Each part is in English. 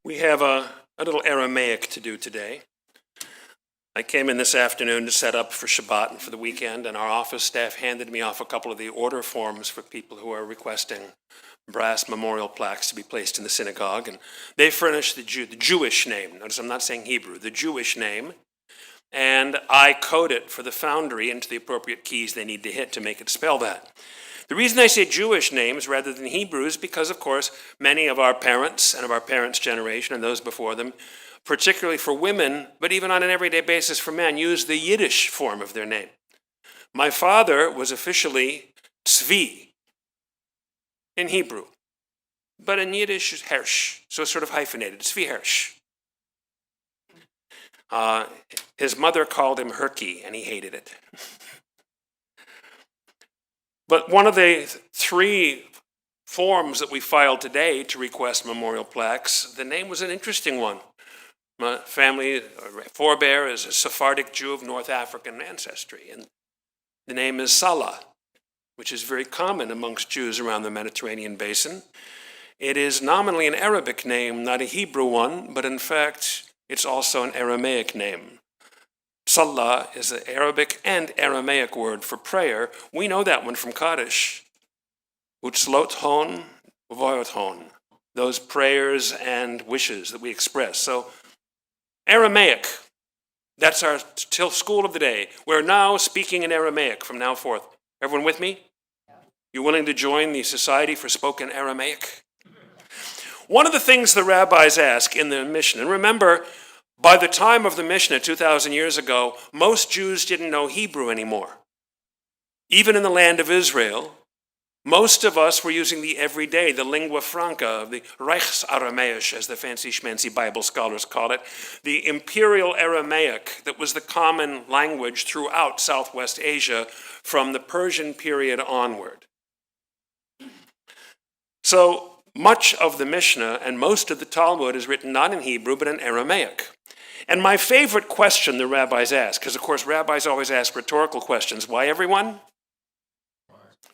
We have a little Aramaic to do today. I came in this afternoon to set up for Shabbat and for the weekend, and our office staff handed me off a couple of the order forms for people who are requesting brass memorial plaques to be placed in the synagogue, and they furnished the Jewish name. Notice I'm not saying Hebrew, the Jewish name, and I code it for the foundry into the appropriate keys they need to hit to make it spell that. The reason I say Jewish names rather than Hebrew is because, of course, many of our parents and of our parents' generation and those before them, particularly for women, but even on an everyday basis for men, use the Yiddish form of their name. My father was officially Tzvi in Hebrew, but in Yiddish is Hersh, so it's sort of hyphenated, Tzvi Hersh. His mother called him Herky, and he hated it. But one of the three forms that we filed today to request memorial plaques, the name was an interesting one. My family forebear is a Sephardic Jew of North African ancestry, and the name is Salah, which is very common amongst Jews around the Mediterranean basin. It is nominally an Arabic name, not a Hebrew one, but in fact, it's also an Aramaic name. Salah is an Arabic and Aramaic word for prayer. We know that one from Kaddish. Utzlot hon, uvoyot hon. Those prayers and wishes that we express. So Aramaic, that's our school of the day. We're now speaking in Aramaic from now forth. Everyone with me? You willing to join the Society for Spoken Aramaic? One of the things the rabbis ask in the Mishnah, and remember, by the time of the Mishnah 2,000 years ago, most Jews didn't know Hebrew anymore. Even in the land of Israel, most of us were using the everyday, the lingua franca, the Reichsaramäisch, as the fancy schmancy Bible scholars call it, the imperial Aramaic that was the common language throughout Southwest Asia from the Persian period onward. So much of the Mishnah and most of the Talmud is written not in Hebrew but in Aramaic. And my favorite question the rabbis ask, because of course rabbis always ask rhetorical questions. Why, everyone?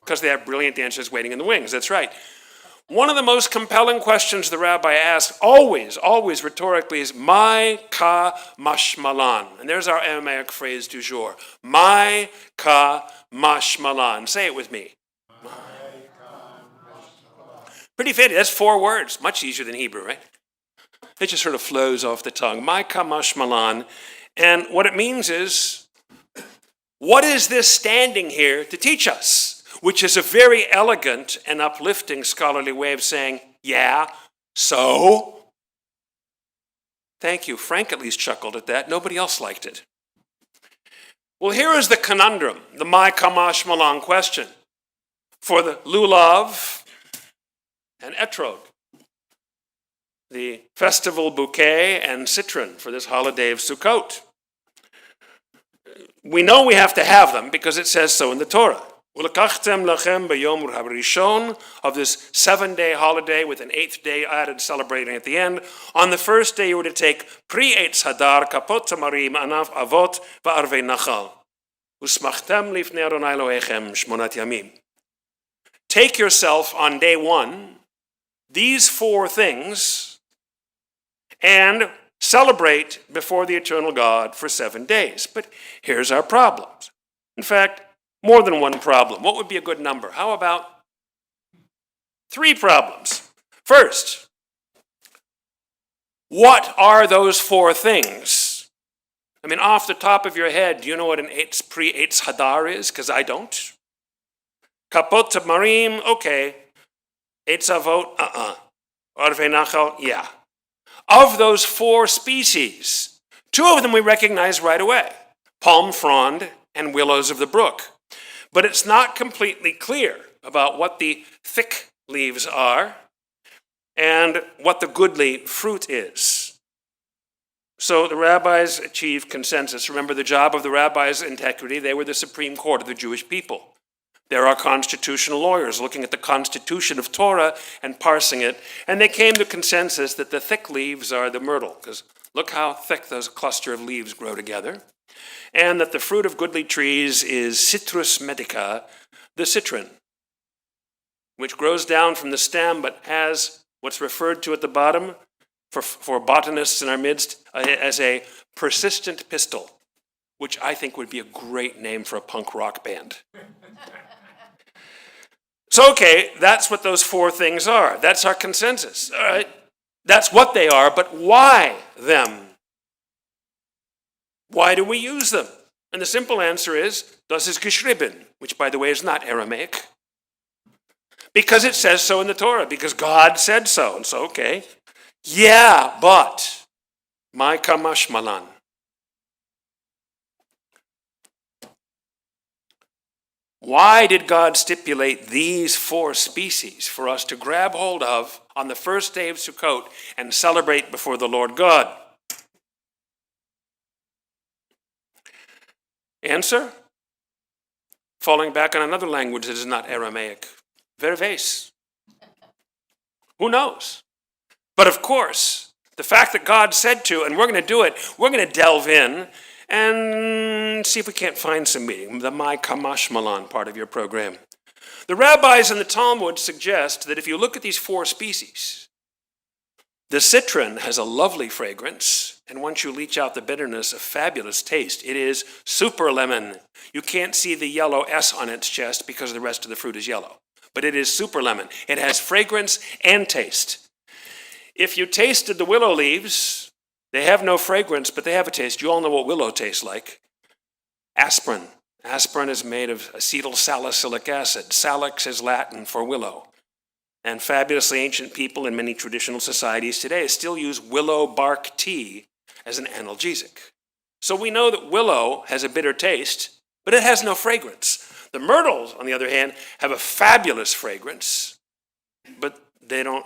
Because they have brilliant answers waiting in the wings, that's right. One of the most compelling questions the rabbi asks, always rhetorically, is "My ka mashmalan." And there's our Aramaic phrase du jour. "My ka mashmalan." Say it with me. Pretty fitting, that's 4 words, much easier than Hebrew, right? It just sort of flows off the tongue. My kamash malan. And what it means is, what is this standing here to teach us? Which is a very elegant and uplifting scholarly way of saying, yeah, so? Thank you. Frank at least chuckled at that. Nobody else liked it. Well, here is the conundrum, the my kamash malan question. For the lulav and etrog, the festival bouquet and citron for this holiday of Sukkot. We know we have to have them because it says so in the Torah. Ulekachtem lachem b'yom harishon, of this 7-day holiday with an 8th day added celebrating at the end. On the first day you were to take pri eitz hadar, kapot tamarim, anaf avot, va'arvei nachal. Usmachtem lifnei Adonai Elohechem shmonat yamim. Take yourself on day 1 these 4 things and celebrate before the eternal God for 7 days. But here's our problems. In fact, more than one problem. What would be a good number? How about 3 problems? First, what are those 4 things? I mean, off the top of your head, do you know what an pri eitz hadar is? Because I don't. Kapot tamarim, okay. Eitz avot, Arvei nachal, yeah. Of those 4 species, 2 of them we recognize right away, palm frond and willows of the brook. But it's not completely clear about what the thick leaves are and what the goodly fruit is. So the rabbis achieved consensus. Remember, the job of the rabbis' integrity, they were the supreme court of the Jewish people. There are constitutional lawyers looking at the constitution of Torah and parsing it, and they came to consensus that the thick leaves are the myrtle, because look how thick those cluster of leaves grow together, and that the fruit of goodly trees is Citrus medica, the citron, which grows down from the stem but has what's referred to at the bottom for botanists in our midst as a persistent pistil, which I think would be a great name for a punk rock band. So, okay, that's what those four things are. That's our consensus. All right, that's what they are, but why them? Why do we use them? And the simple answer is, das ist geschrieben, which, by the way, is not Aramaic. Because it says so in the Torah, because God said so. And so, okay, yeah, but, my kamashmalan. Why did God stipulate these four species for us to grab hold of on the first day of Sukkot and celebrate before the Lord God? Answer? Falling back on another language that is not Aramaic. Verves. Who knows? But of course, the fact that God said to, and we're going to do it, we're going to delve in and see if we can't find some meaning, the my kamashmalan part of your program. The rabbis in the Talmud suggest that if you look at these four species, the citron has a lovely fragrance, and once you leach out the bitterness, a fabulous taste. It is super lemon. You can't see the yellow S on its chest because the rest of the fruit is yellow. But it is super lemon. It has fragrance and taste. If you tasted the willow leaves, they have no fragrance, but they have a taste. You all know what willow tastes like. Aspirin. Aspirin is made of acetyl salicylic acid. Salix is Latin for willow. And fabulously ancient people in many traditional societies today still use willow bark tea as an analgesic. So we know that willow has a bitter taste, but it has no fragrance. The myrtles, on the other hand, have a fabulous fragrance, but they don't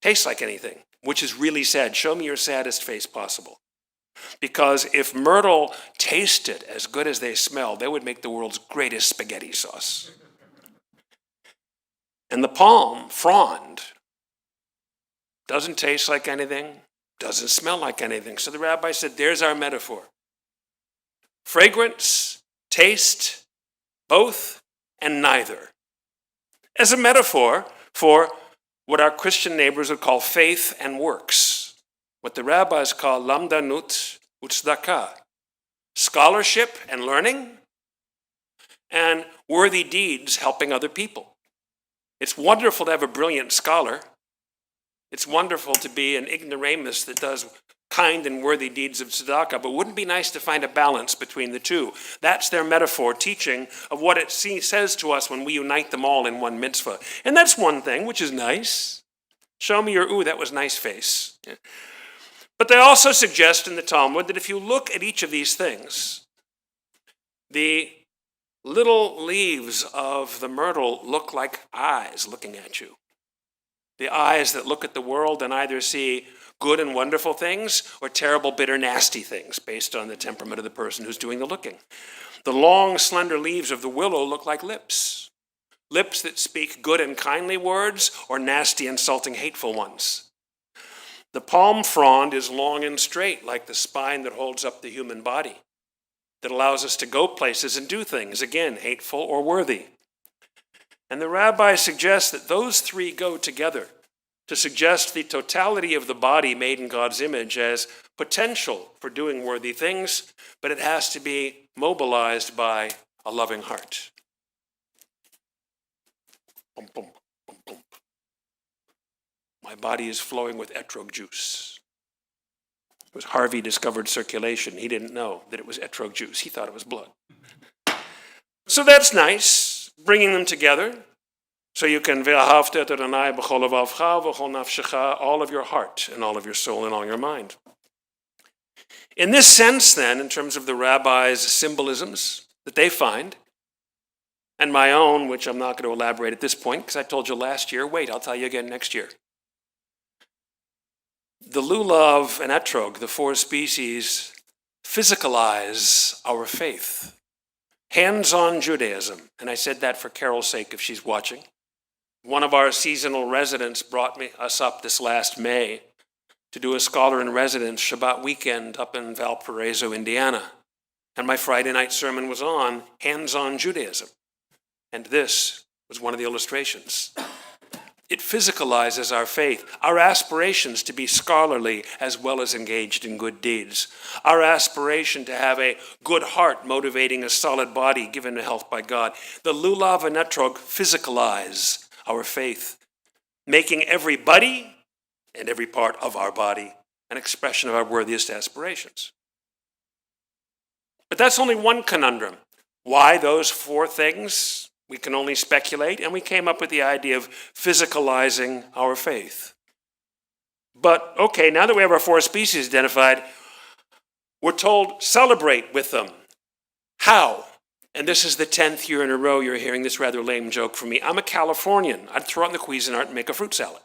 taste like anything, which is really sad. Show me your saddest face possible. Because if myrtle tasted as good as they smell, they would make the world's greatest spaghetti sauce. And the palm, frond, doesn't taste like anything, doesn't smell like anything. So the rabbi said, there's our metaphor. Fragrance, taste, both and neither. As a metaphor for what our Christian neighbors would call faith and works. What the rabbis call lamdanut utzedakah. Scholarship and learning, and worthy deeds helping other people. It's wonderful to have a brilliant scholar. It's wonderful to be an ignoramus that does kind and worthy deeds of tzedakah, but wouldn't it be nice to find a balance between the two? That's their metaphor, teaching of what it says to us when we unite them all in one mitzvah. And that's one thing, which is nice. Show me your, ooh, that was nice face. Yeah. But they also suggest in the Talmud that if you look at each of these things, the little leaves of the myrtle look like eyes looking at you. The eyes that look at the world and either see good and wonderful things or terrible, bitter, nasty things based on the temperament of the person who's doing the looking. The long, slender leaves of the willow look like lips. Lips that speak good and kindly words or nasty, insulting, hateful ones. The palm frond is long and straight like the spine that holds up the human body, that allows us to go places and do things, again, hateful or worthy. And the rabbi suggests that those three go together to suggest the totality of the body made in God's image as potential for doing worthy things, but it has to be mobilized by a loving heart. Pum, pum, pum, pum. My body is flowing with etrog juice. It was Harvey discovered circulation. He didn't know that it was etrog juice. He thought it was blood. So that's nice, bringing them together. So you can all of your heart and all of your soul and all your mind. In this sense, then, in terms of the rabbis' symbolisms that they find, and my own, which I'm not going to elaborate at this point, because I told you last year, wait, I'll tell you again next year. The lulav and etrog, the four species, physicalize our faith. Hands-on Judaism. And I said that for Carol's sake if she's watching. One of our seasonal residents brought us up this last May to do a scholar in residence Shabbat weekend up in Valparaiso, Indiana. And my Friday night sermon was on hands-on Judaism. And this was one of the illustrations. It physicalizes our faith, our aspirations to be scholarly as well as engaged in good deeds, our aspiration to have a good heart motivating a solid body given health by God. The lulav and etrog physicalize our faith, making every body and every part of our body an expression of our worthiest aspirations. But that's only one conundrum. Why those four things? We can only speculate, and we came up with the idea of physicalizing our faith. But, okay, now that we have our four species identified, we're told celebrate with them. How? And this is the 10th year in a row you're hearing this rather lame joke from me. I'm a Californian. I'd throw out the Cuisinart and make a fruit salad.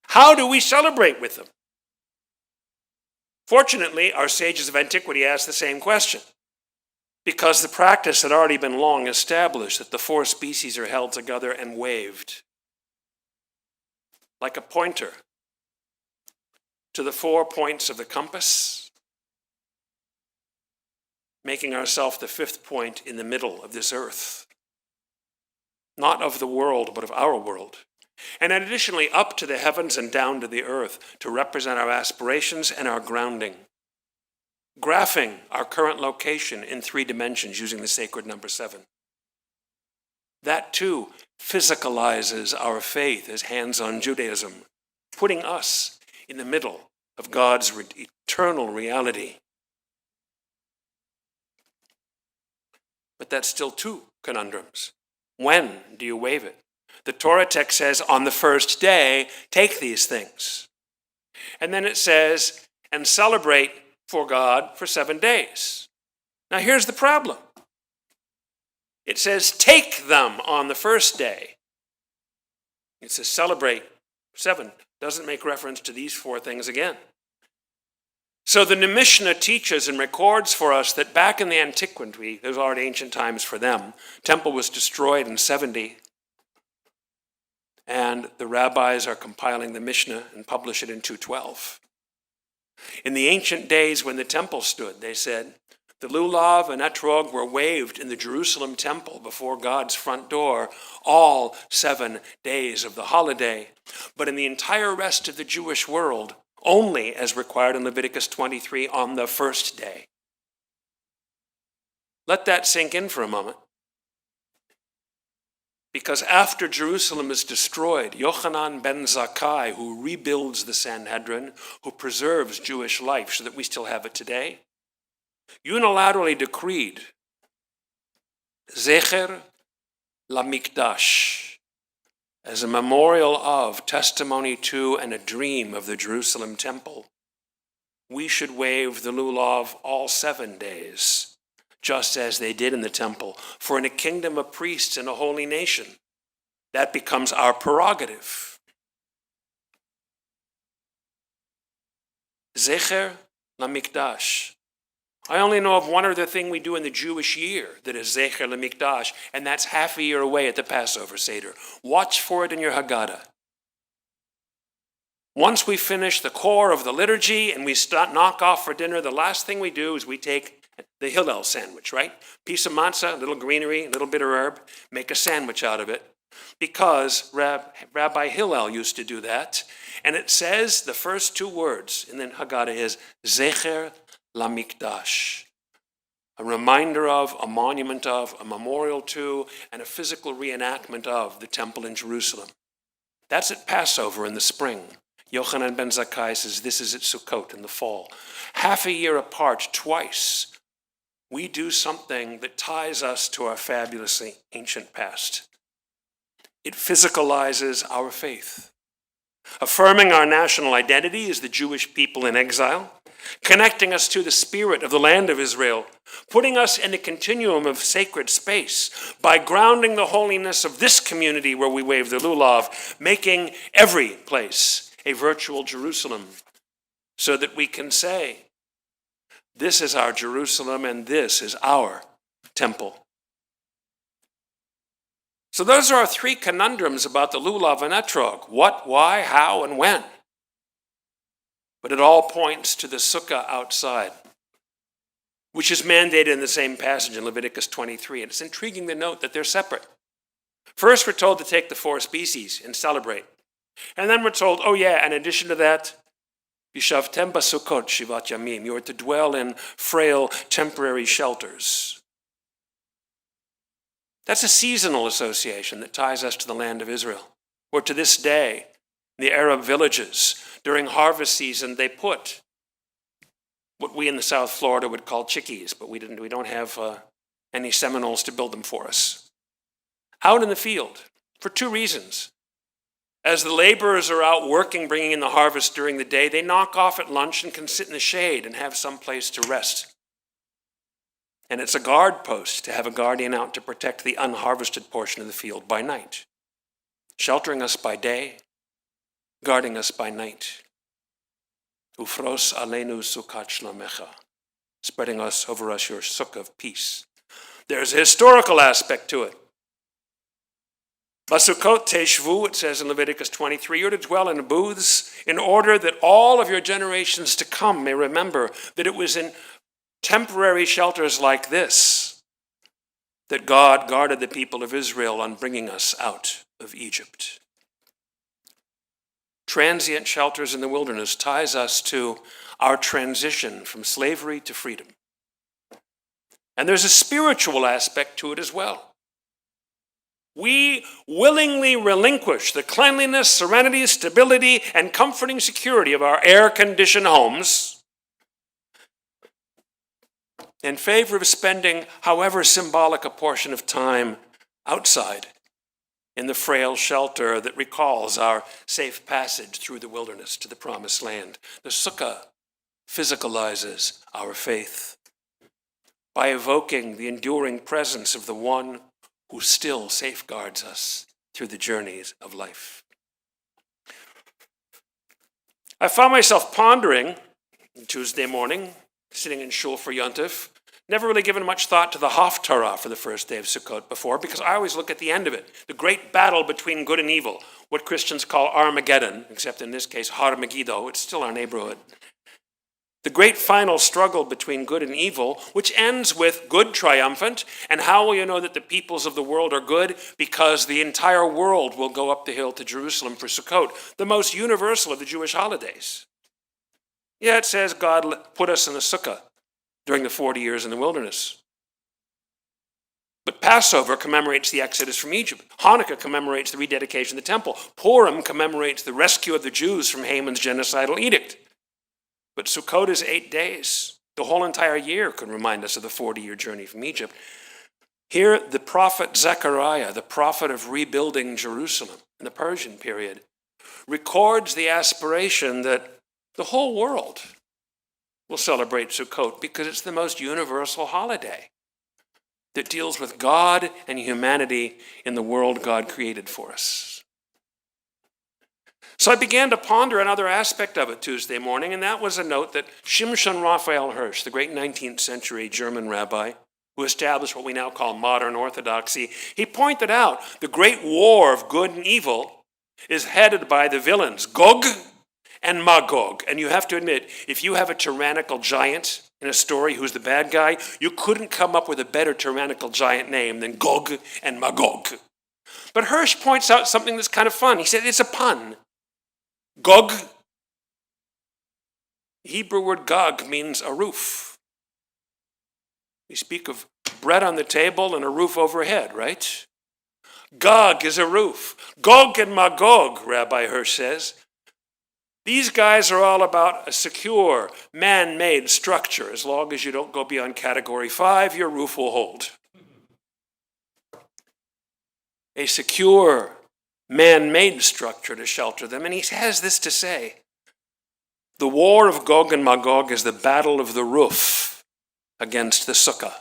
How do we celebrate with them? Fortunately, our sages of antiquity asked the same question, because the practice had already been long established that the four species are held together and waved like a pointer to the 4 points of the compass, making ourselves the 5th point in the middle of this earth, not of the world, but of our world. And additionally, up to the heavens and down to the earth to represent our aspirations and our grounding. Graphing our current location in 3 dimensions using the sacred number 7. That too physicalizes our faith as hands-on Judaism, putting us in the middle of God's eternal reality. But that's still 2 conundrums. When do you wave it? The Torah text says, on the first day, take these things. And then it says, and celebrate for God for 7 days. Now here's the problem. It says take them on the first day. It says celebrate 7. Doesn't make reference to these 4 things again. So the Mishnah teaches and records for us that back in the antiquity, there's already ancient times for them, temple was destroyed in 70. And the rabbis are compiling the Mishnah and publish it in 212. In the ancient days when the temple stood, they said, the lulav and etrog were waved in the Jerusalem temple before God's front door all 7 days of the holiday. But in the entire rest of the Jewish world, only as required in Leviticus 23 on the first day. Let that sink in for a moment. Because after Jerusalem is destroyed, Yochanan ben Zakkai, who rebuilds the Sanhedrin, who preserves Jewish life so that we still have it today, unilaterally decreed Zecher LaMikdash, as a memorial of, testimony to, and a dream of the Jerusalem temple. We should wave the lulav all 7 days, just as they did in the temple. For in a kingdom of priests and a holy nation, that becomes our prerogative. Zecher LaMikdash. I only know of one other thing we do in the Jewish year that is Zecher LaMikdash, and that's half a year away at the Passover Seder. Watch for it in your Haggadah. Once we finish the core of the liturgy and we knock off for dinner, the last thing we do is we take the Hillel sandwich, right? Piece of matzah, a little greenery, a little bitter herb, make a sandwich out of it. Because Rabbi Hillel used to do that. And it says the first 2 words in the Haggadah is Zecher LaMikdash. A reminder of, a monument of, a memorial to, and a physical reenactment of the temple in Jerusalem. That's at Passover in the spring. Yochanan ben Zakkai says this is at Sukkot in the fall. Half a year apart, twice, we do something that ties us to our fabulously ancient past. It physicalizes our faith, affirming our national identity as the Jewish people in exile, connecting us to the spirit of the land of Israel, putting us in a continuum of sacred space by grounding the holiness of this community where we wave the lulav, making every place a virtual Jerusalem, so that we can say, this is our Jerusalem and this is our temple. So those are our 3 conundrums about the lulav and etrog. What, why, how, and when. But it all points to the sukkah outside, which is mandated in the same passage in Leviticus 23. And it's intriguing to note that they're separate. First, we're told to take the 4 species and celebrate. And then we're told, oh yeah, in addition to that, Yishavtem basukot shivat yamim. You are to dwell in frail, temporary shelters. That's a seasonal association that ties us to the land of Israel, where to this day, in the Arab villages, during harvest season, they put what we in the South Florida would call chickies, but we don't have any Seminoles to build them for us. Out in the field, for 2 reasons. As the laborers are out working, bringing in the harvest during the day, they knock off at lunch and can sit in the shade and have some place to rest. And it's a guard post to have a guardian out to protect the unharvested portion of the field by night, sheltering us by day, guarding us by night. Ufros aleinu sukat shlomecha, spreading over us your sukkah of peace. There's a historical aspect to it. Basukot teshvu, it says in Leviticus 23, you're to dwell in booths in order that all of your generations to come may remember that it was in temporary shelters like this that God guarded the people of Israel on bringing us out of Egypt. Transient shelters in the wilderness ties us to our transition from slavery to freedom. And there's a spiritual aspect to it as well. We willingly relinquish the cleanliness, serenity, stability, and comforting security of our air-conditioned homes in favor of spending however symbolic a portion of time outside in the frail shelter that recalls our safe passage through the wilderness to the promised land. The sukkah physicalizes our faith by evoking the enduring presence of the one who still safeguards us through the journeys of life. I found myself pondering Tuesday morning, sitting in shul for Yontif, never really given much thought to the Haftarah for the first day of Sukkot before, because I always look at the end of it, the great battle between good and evil, what Christians call Armageddon, except in this case, Har Megiddo, it's still our neighborhood. The great final struggle between good and evil, which ends with good triumphant. And how will you know that the peoples of the world are good? Because the entire world will go up the hill to Jerusalem for Sukkot, the most universal of the Jewish holidays. Yeah, it says God put us in the sukkah during the 40 years in the wilderness. But Passover commemorates the exodus from Egypt. Hanukkah commemorates the rededication of the temple. Purim commemorates the rescue of the Jews from Haman's genocidal edict. But Sukkot is 8 days. The whole entire year could remind us of the 40-year journey from Egypt. Here, the prophet Zechariah, the prophet of rebuilding Jerusalem in the Persian period, records the aspiration that the whole world will celebrate Sukkot because it's the most universal holiday that deals with God and humanity in the world God created for us. So I began to ponder another aspect of it Tuesday morning, and that was a note that Shimshon Raphael Hirsch, the great 19th century German rabbi who established what we now call modern orthodoxy, he pointed out the great war of good and evil is headed by the villains, Gog and Magog. And you have to admit, if you have a tyrannical giant in a story who's the bad guy, you couldn't come up with a better tyrannical giant name than Gog and Magog. But Hirsch points out something that's kind of fun. He said it's a pun. Gog, the Hebrew word Gog means a roof. We speak of bread on the table and a roof overhead, right? Gog is a roof. Gog and Magog, Rabbi Hirsch says, these guys are all about a secure, man-made structure. As long as you don't go beyond category 5, your roof will hold. A secure, man-made structure to shelter them. And he has this to say: the war of Gog and Magog is the battle of the roof against the sukkah.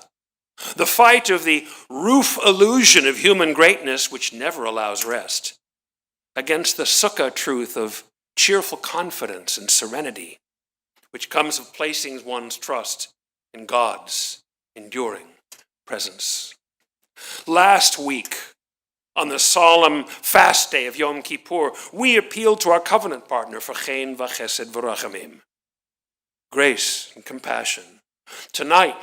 The fight of the roof illusion of human greatness, which never allows rest, against the sukkah truth of cheerful confidence and serenity, which comes of placing one's trust in God's enduring presence. Last week, on the solemn fast day of Yom Kippur, we appealed to our covenant partner for chen v'chesed v'rachamim, grace and compassion. Tonight,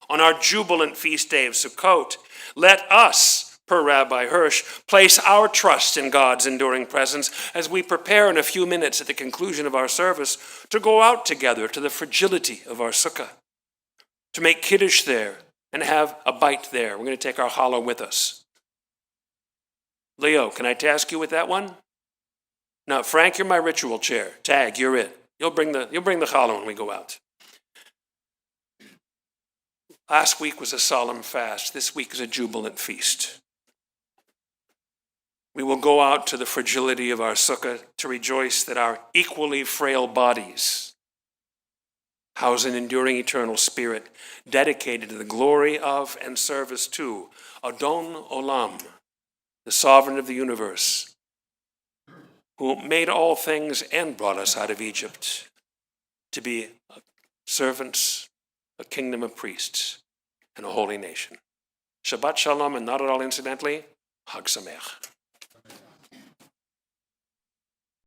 on our jubilant feast day of Sukkot, let us per Rabbi Hirsch, place our trust in God's enduring presence as we prepare in a few minutes at the conclusion of our service to go out together to the fragility of our sukkah, to make kiddush there and have a bite there. We're going to take our challah with us. Leo, can I task you with that one? No, Frank, you're my ritual chair. Tag, you're it. You'll bring the challah when we go out. Last week was a solemn fast. This week is a jubilant feast. We will go out to the fragility of our sukkah to rejoice that our equally frail bodies house an enduring eternal spirit dedicated to the glory of and service to Adon Olam, the sovereign of the universe, who made all things and brought us out of Egypt to be servants, a kingdom of priests, and a holy nation. Shabbat Shalom, and not at all incidentally, Hag Sameach.